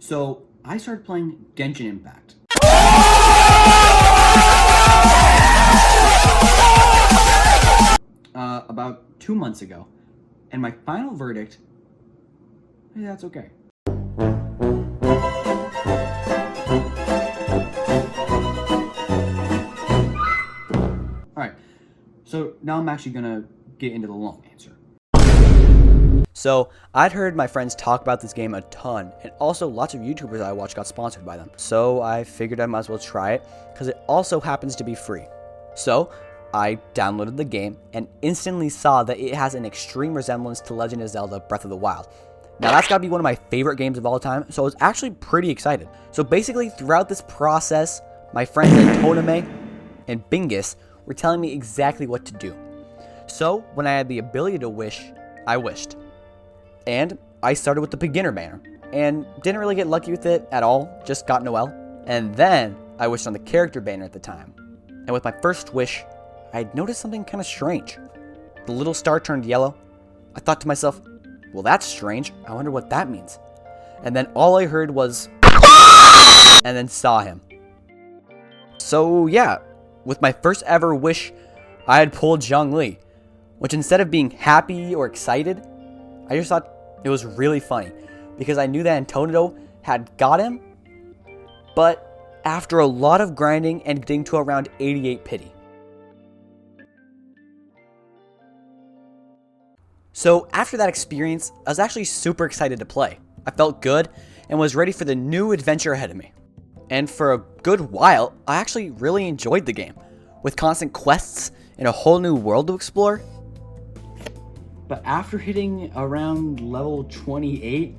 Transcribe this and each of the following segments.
So I started playing Genshin Impact. About 2 months ago, and my final verdict, hey, that's okay. Alright, so now I'm actually gonna get into the long answer. So I'd heard my friends talk about this game a ton, and also lots of YouTubers I watched got sponsored by them. So I figured I might as well try it, because it also happens to be free. So I downloaded the game and instantly saw that it has an extreme resemblance to Legend of Zelda Breath of the Wild. Now that's gotta be one of my favorite games of all time, so I was actually pretty excited. So basically throughout this process, my friends Toname and Bingus were telling me exactly what to do. So when I had the ability to wish, I wished. And I started with the beginner banner, and didn't really get lucky with it at all, just got Noelle. And then I wished on the character banner at the time. And with my first wish, I noticed something kind of strange. The little star turned yellow. I thought to myself, well, that's strange. I wonder what that means. And then all I heard was, and then saw him. So yeah, with my first ever wish, I had pulled Zhongli, which instead of being happy or excited, I just thought it was really funny because I knew that Antonio had got him, but after a lot of grinding and getting to around 88 pity. So after that experience, I was actually super excited to play. I felt good and was ready for the new adventure ahead of me. And for a good while, I actually really enjoyed the game, with constant quests and a whole new world to explore. But after hitting around level 28,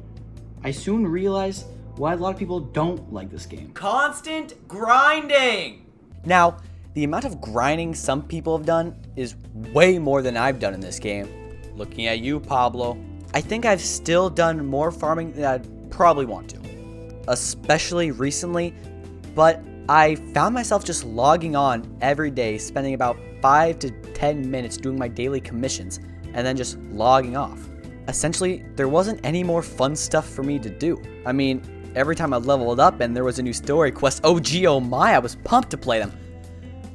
I soon realized why a lot of people don't like this game. Constant grinding! Now, the amount of grinding some people have done is way more than I've done in this game. Looking at you, Pablo. I think I've still done more farming than I'd probably want to, especially recently, but I found myself just logging on every day, spending about 5 to 10 minutes doing my daily commissions, and then just logging off. Essentially, there wasn't any more fun stuff for me to do. I mean, every time I leveled up and there was a new story quest, oh gee, oh my, I was pumped to play them.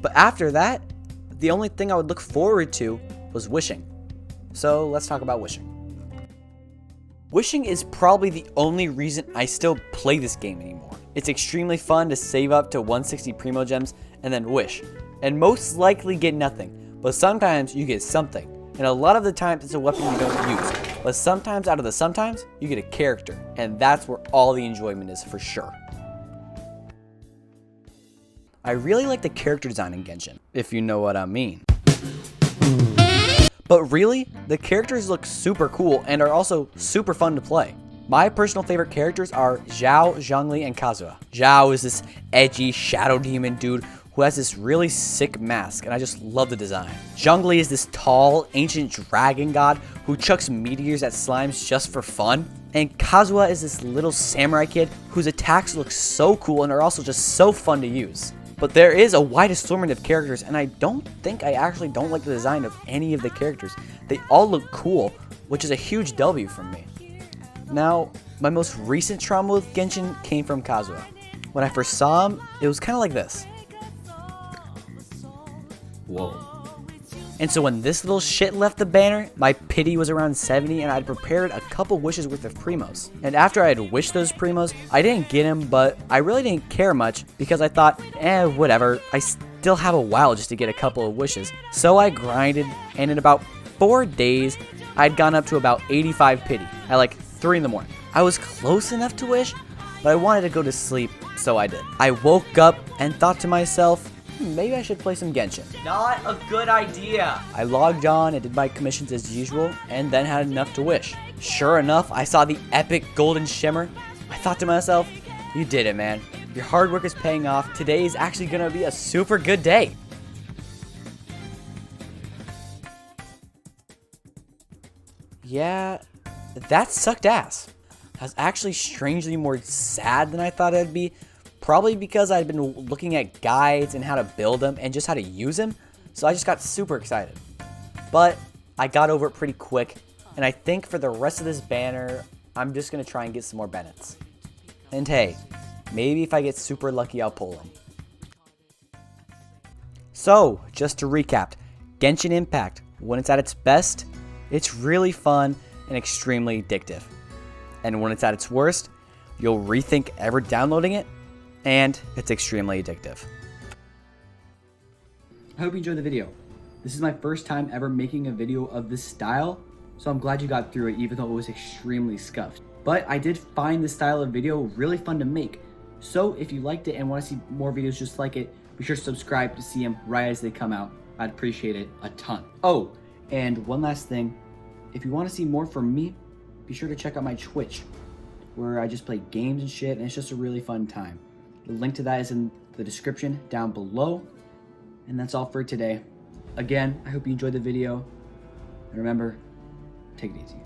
But after that, the only thing I would look forward to was wishing. So let's talk about wishing. Wishing is probably the only reason I still play this game anymore. It's extremely fun to save up to 160 Primo Gems and then wish, and most likely get nothing, but sometimes you get something, and a lot of the times it's a weapon you don't use, but sometimes out of the sometimes, you get a character, and that's where all the enjoyment is for sure. I really like the character design in Genshin, if you know what I mean. But really, the characters look super cool and are also super fun to play. My personal favorite characters are Xiao, Zhongli, and Kazuha. Xiao is this edgy shadow demon dude who has this really sick mask, and I just love the design. Zhongli is this tall, ancient dragon god who chucks meteors at slimes just for fun. And Kazuha is this little samurai kid whose attacks look so cool and are also just so fun to use. But there is a wide assortment of characters, and I don't think I actually don't like the design of any of the characters. They all look cool, which is a huge W from me. Now, my most recent trauma with Genshin came from Kazuha. When I first saw him, it was kind of like this. Whoa. And so when this little shit left the banner, my pity was around 70 and I'd prepared a couple wishes worth of primos. And after I had wished those primos, I didn't get them, but I really didn't care much because I thought, whatever, I still have a while just to get a couple of wishes. So I grinded, and in about 4 days, I'd gone up to about 85 pity at like 3 in the morning. I was close enough to wish, but I wanted to go to sleep, so I did. I woke up and thought to myself, maybe I should play some Genshin. Not a good idea. I logged on and did my commissions as usual, and then had enough to wish. Sure enough, I saw the epic golden shimmer. I thought to myself, you did it, man. Your hard work is paying off. Today is actually gonna be a super good day. Yeah, that sucked ass. I was actually strangely more sad than I thought I'd be. Probably because I'd been looking at guides and how to build them and just how to use them, so I just got super excited. But I got over it pretty quick, and I think for the rest of this banner, I'm just going to try and get some more Bennett's. And hey, maybe if I get super lucky, I'll pull them. So, just to recap, Genshin Impact, when it's at its best, it's really fun and extremely addictive. And when it's at its worst, you'll rethink ever downloading it, and it's extremely addictive. I hope you enjoyed the video. This is my first time ever making a video of this style, so I'm glad you got through it even though it was extremely scuffed. But I did find this style of video really fun to make. So if you liked it and want to see more videos just like it, be sure to subscribe to see them right as they come out. I'd appreciate it a ton. Oh, and one last thing. If you want to see more from me, be sure to check out my Twitch, where I just play games and shit, and it's just a really fun time. The link to that is in the description down below. And that's all for today. Again, I hope you enjoyed the video. And remember, take it easy.